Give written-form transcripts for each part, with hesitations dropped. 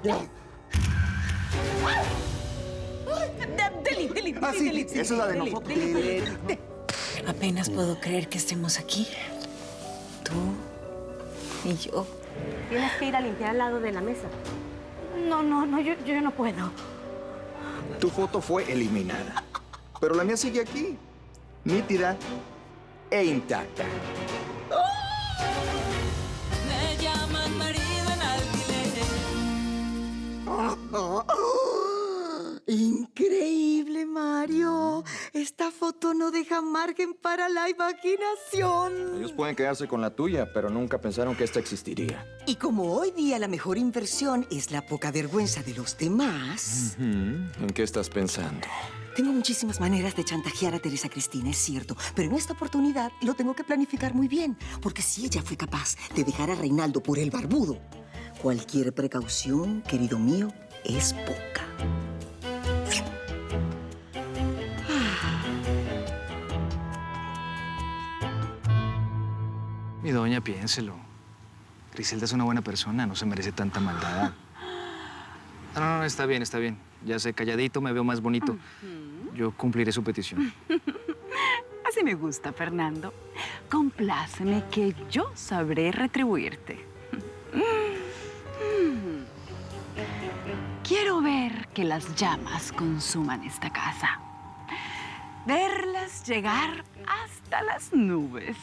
Delete. Esa es la de nosotros. Apenas puedo creer que estemos aquí. Tú y yo. Tienes que ir a limpiar al lado de la mesa. No, yo no puedo. Tu foto fue eliminada. Pero la mía sigue aquí. Nítida e intacta. Me llaman marido en alquiler. Increíble, Mario. Esta foto no deja margen para la imaginación. Ellos pueden quedarse con la tuya, pero nunca pensaron que esta existiría. Y como hoy día la mejor inversión es la poca vergüenza de los demás, ¿En qué estás pensando? tengo muchísimas maneras de chantajear a Teresa Cristina, es cierto. Pero en esta oportunidad lo tengo que planificar muy bien. Porque si ella fue capaz de dejar a Reinaldo por el barbudo, cualquier precaución, querido mío, es poca. Mi doña, piénselo. Griselda es una buena persona, no se merece tanta maldad. No, está bien, está bien. Ya sé, calladito me veo más bonito. Yo cumpliré su petición. Así me gusta, Fernando. Compláceme que yo sabré retribuirte. Quiero ver que las llamas consuman esta casa. Verlas llegar hasta las nubes.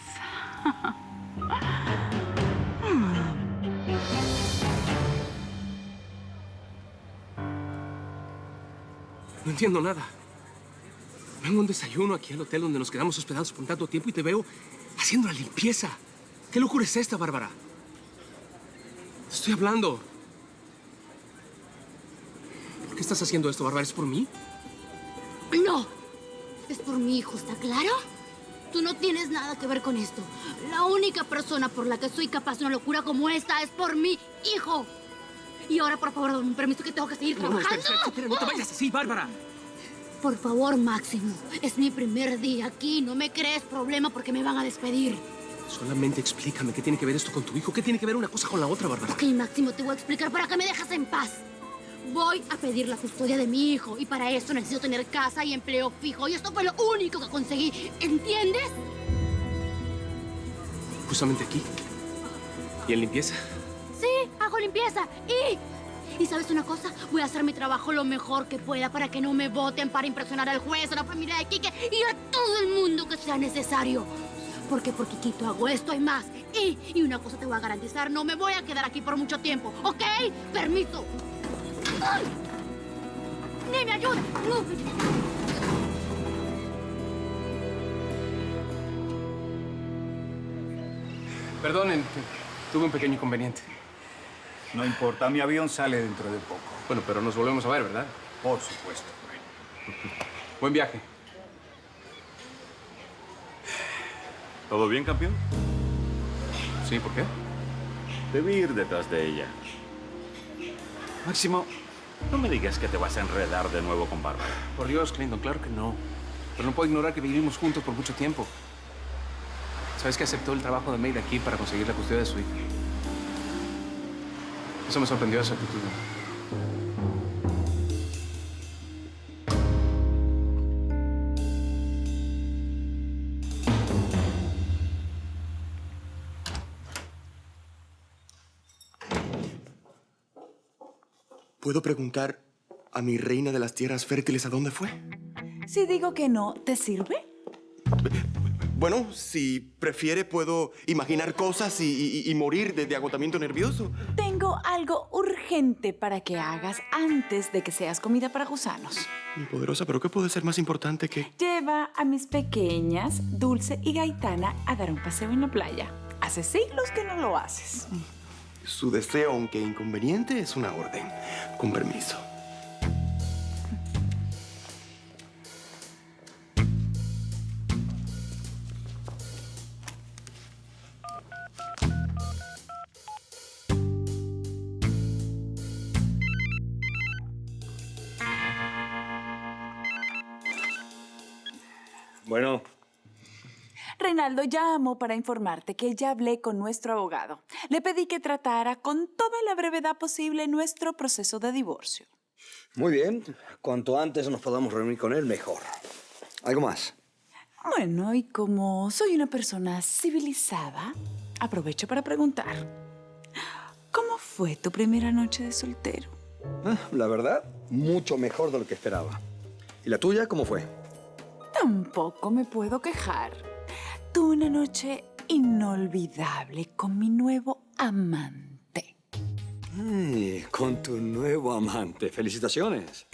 No entiendo nada. Vengo a un desayuno aquí al hotel donde nos quedamos hospedados por tanto tiempo y te veo haciendo la limpieza. ¿Qué locura es esta, Bárbara? Te estoy hablando. ¿Por qué estás haciendo esto, Bárbara? ¿Es por mí? No, es por mi hijo, ¿está claro? Tú no tienes nada que ver con esto. La única persona por la que soy capaz de una locura como esta es por mi hijo. Y ahora, por favor, dame un permiso que tengo que seguir trabajando. Espera, no te vayas así, Bárbara. Por favor, Máximo. Es mi primer día aquí. No me crees problema porque me van a despedir. Solamente explícame qué tiene que ver esto con tu hijo. ¿Qué tiene que ver una cosa con la otra, Bárbara? Ok, Máximo, te voy a explicar para que me dejes en paz. Voy a pedir la custodia de mi hijo y para eso necesito tener casa y empleo fijo. Y esto fue lo único que conseguí. ¿Entiendes? Justamente aquí. ¿Y en limpieza? Sí, hago limpieza. Y ¿sabes una cosa? Voy a hacer mi trabajo lo mejor que pueda para que no me voten, para impresionar al juez, a la familia de Quique y a todo el mundo que sea necesario. Porque por Quiquito hago esto y más. Y una cosa te voy a garantizar, no me voy a quedar aquí por mucho tiempo, ¿ok? Permiso. ¡Ay! ¡Ni me ayuda! ¡No! Perdonen, tuve un pequeño inconveniente. No importa, mi avión sale dentro de poco. Bueno, pero nos volvemos a ver, ¿verdad? Por supuesto. Buen viaje. ¿Todo bien, campeón? Sí, ¿por qué? Debí ir detrás de ella. Máximo, no me digas que te vas a enredar de nuevo con Bárbara. Por Dios, Clinton, claro que no. Pero no puedo ignorar que vivimos juntos por mucho tiempo. ¿Sabes que aceptó el trabajo de maid aquí para conseguir la custodia de su hijo? Eso me sorprendió de su actitud. ¿Puedo preguntar a mi reina de las tierras fértiles a dónde fue? Si digo que no, ¿te sirve? Bueno, si prefiere, puedo imaginar cosas y morir de agotamiento nervioso. Tengo algo urgente para que hagas antes de que seas comida para gusanos. Mi poderosa, ¿pero qué puede ser más importante que...? Lleva a mis pequeñas, Dulce y Gaitana, a dar un paseo en la playa. Hace siglos que no lo haces. Su deseo, aunque inconveniente, es una orden. Con permiso. Bueno, Reinaldo, llamo para informarte que ya hablé con nuestro abogado. Le pedí que tratara con toda la brevedad posible nuestro proceso de divorcio. Muy bien. Cuanto antes nos podamos reunir con él, mejor. ¿Algo más? Bueno, y como soy una persona civilizada, aprovecho para preguntar. ¿Cómo fue tu primera noche de soltero? La verdad, mucho mejor de lo que esperaba. ¿Y la tuya cómo fue? Tampoco me puedo quejar. Tuve una noche inolvidable con mi nuevo amante. Con tu nuevo amante. ¡Felicitaciones!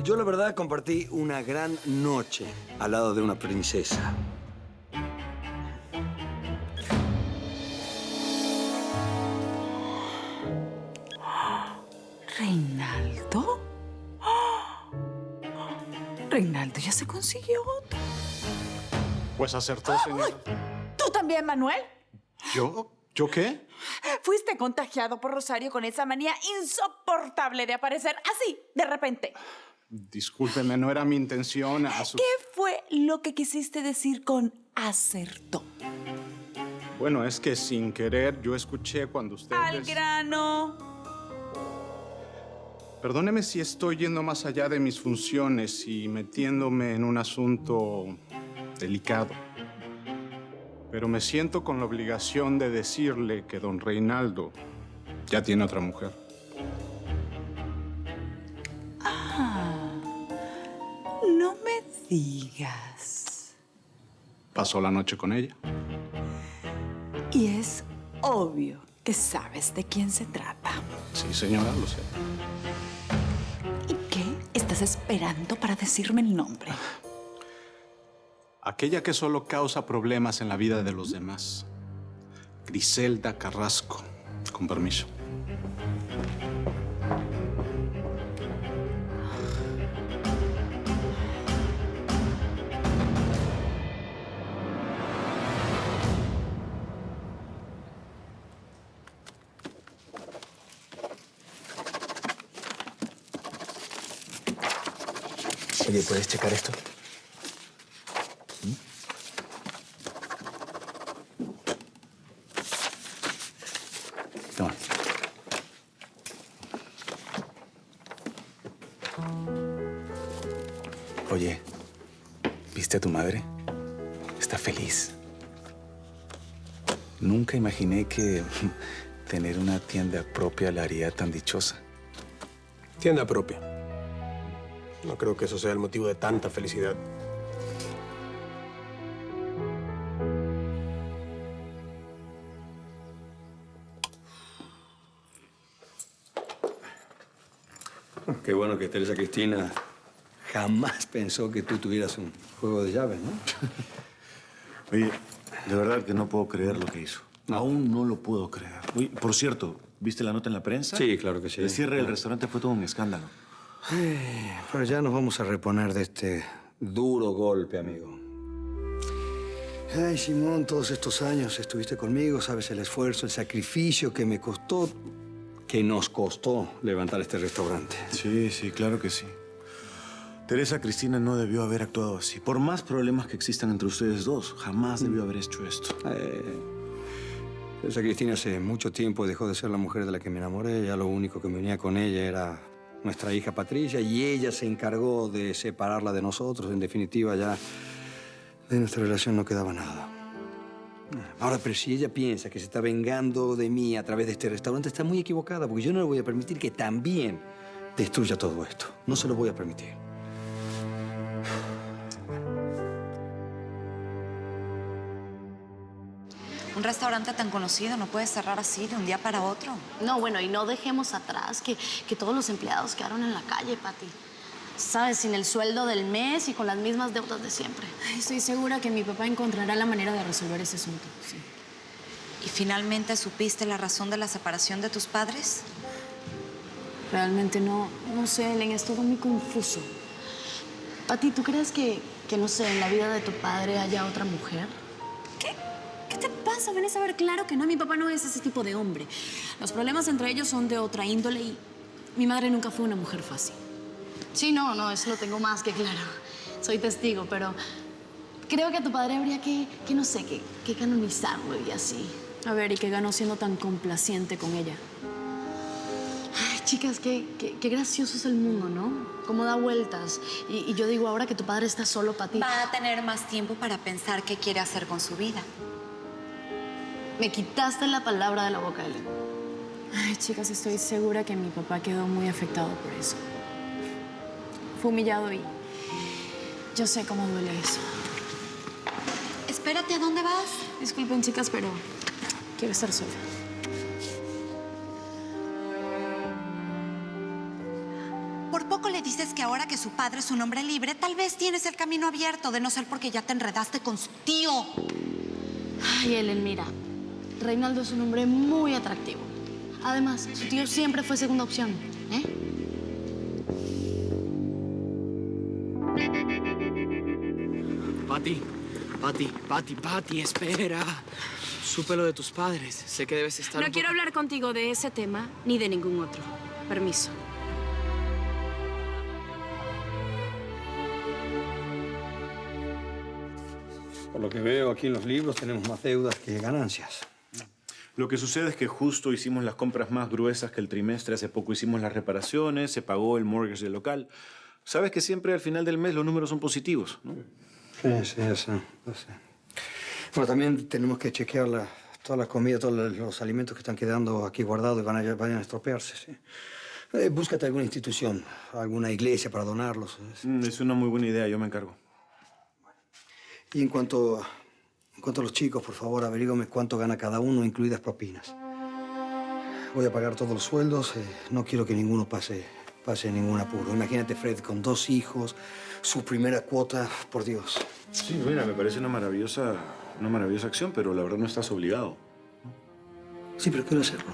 Yo, la verdad, compartí una gran noche al lado de una princesa. ¿Reinaldo? ¿Reinaldo ya se consiguió otro? Pues acertó, señor. ¿Tú también, Manuel? ¿Yo? ¿Yo qué? Fuiste contagiado por Rosario con esa manía insoportable de aparecer así, de repente. Discúlpeme, no era mi intención. ¿Qué fue lo que quisiste decir con acertó? Bueno, es que sin querer yo escuché cuando usted... Al grano. Perdóneme si estoy yendo más allá de mis funciones y metiéndome en un asunto delicado. Pero me siento con la obligación de decirle que don Reinaldo ya tiene otra mujer. No me digas. Pasó la noche con ella. Y es obvio que sabes de quién se trata. Sí, señora, lo sé. ¿Y qué estás esperando para decirme el nombre? Aquella que solo causa problemas en la vida de los demás. Griselda Carrasco. Con permiso. Oye, ¿puedes checar esto? Toma. Oye, ¿viste a tu madre? Está feliz. Nunca imaginé que tener una tienda propia la haría tan dichosa. Tienda propia. No creo que eso sea el motivo de tanta felicidad. Qué bueno que Teresa Cristina jamás pensó que tú tuvieras un juego de llaves, ¿no? Oye, de verdad que no puedo creer lo que hizo. Aún no lo puedo creer. Oye, por cierto, ¿viste la nota en la prensa? Sí, claro que sí. El cierre del restaurante fue todo un escándalo. Pero ya nos vamos a reponer de este duro golpe, amigo. Ay, Simón, todos estos años estuviste conmigo, sabes el esfuerzo, el sacrificio que me costó, que nos costó levantar este restaurante. Sí, sí, claro que sí. Teresa Cristina no debió haber actuado así. Por más problemas que existan entre ustedes dos, jamás debió haber hecho esto. Teresa Cristina hace mucho tiempo dejó de ser la mujer de la que me enamoré. Ya lo único que me unía con ella era nuestra hija Patricia, y ella se encargó de separarla de nosotros. En definitiva, ya de nuestra relación no quedaba nada. Ahora, pero si ella piensa que se está vengando de mí a través de este restaurante, está muy equivocada, porque yo no le voy a permitir que también destruya todo esto. No se lo voy a permitir. Un restaurante tan conocido no puede cerrar así de un día para otro. No, bueno, y no dejemos atrás que todos los empleados quedaron en la calle, Pati. ¿Sabes? Sin el sueldo del mes y con las mismas deudas de siempre. Estoy segura que mi papá encontrará la manera de resolver ese asunto, sí. ¿Y finalmente supiste la razón de la separación de tus padres? Realmente no sé, Ellen, es todo muy confuso. Pati, ¿tú crees que, no sé, en la vida de tu padre haya otra mujer? ¿Qué te pasa? Ven a saber claro que no, mi papá no es ese tipo de hombre. Los problemas entre ellos son de otra índole y mi madre nunca fue una mujer fácil. Sí, no, eso lo tengo más que claro. Soy testigo, pero Creo que a tu padre habría que no sé, que canonizarlo y así. A ver, ¿y qué ganó siendo tan complaciente con ella? Ay, chicas, qué gracioso es el mundo, ¿no? Cómo da vueltas. Y yo digo ahora que tu padre está solo para ti. Va a tener más tiempo para pensar qué quiere hacer con su vida. Me quitaste la palabra de la boca, Ellen. Ay, chicas, estoy segura que mi papá quedó muy afectado por eso. Fue humillado y yo sé cómo duele eso. Espérate, ¿a dónde vas? Disculpen, chicas, pero quiero estar sola. Por poco le dices que ahora que su padre es un hombre libre, tal vez tienes el camino abierto, de no ser porque ya te enredaste con su tío. Ay, Ellen, mira. Reinaldo es un hombre muy atractivo. Además, su tío siempre fue segunda opción, ¿eh? Pati, espera. Supe lo de tus padres. Sé que debes estar No quiero hablar contigo de ese tema ni de ningún otro. Permiso. Por lo que veo aquí en los libros tenemos más deudas que ganancias. Lo que sucede es que justo hicimos las compras más gruesas que el trimestre. Hace poco hicimos las reparaciones, se pagó el mortgage del local. Sabes que siempre al final del mes los números son positivos, ¿no? Sí, eso. Bueno, también tenemos que chequear toda la comida, todos los alimentos que están quedando aquí guardados y vayan a estropearse, ¿sí? Búscate alguna institución, alguna iglesia para donarlos. Es una muy buena idea, yo me encargo. Y en cuanto a los chicos, por favor, averígame cuánto gana cada uno, incluidas propinas. Voy a pagar todos los sueldos. No quiero que ninguno pase ningún apuro. Imagínate Fred con 2 hijos, su primera cuota, por Dios. Sí, mira, me parece una maravillosa acción, pero la verdad no estás obligado. Sí, pero quiero hacerlo.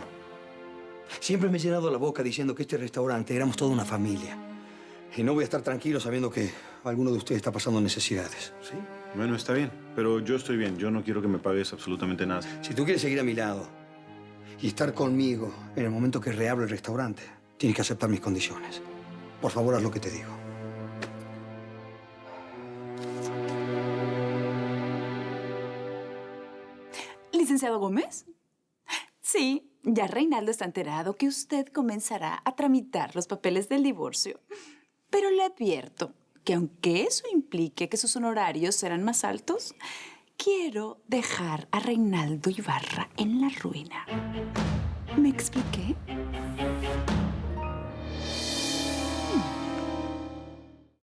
Siempre me he llenado la boca diciendo que este restaurante éramos toda una familia. Y no voy a estar tranquilo sabiendo que alguno de ustedes está pasando necesidades, ¿sí? Bueno, está bien, pero yo estoy bien. Yo no quiero que me pagues absolutamente nada. Si tú quieres seguir a mi lado y estar conmigo en el momento que reabra el restaurante, tienes que aceptar mis condiciones. Por favor, haz lo que te digo. Licenciado Gómez. Sí, ya Reinaldo está enterado que usted comenzará a tramitar los papeles del divorcio. Pero le advierto que aunque eso implique que sus honorarios serán más altos, quiero dejar a Reinaldo Ibarra en la ruina. ¿Me expliqué?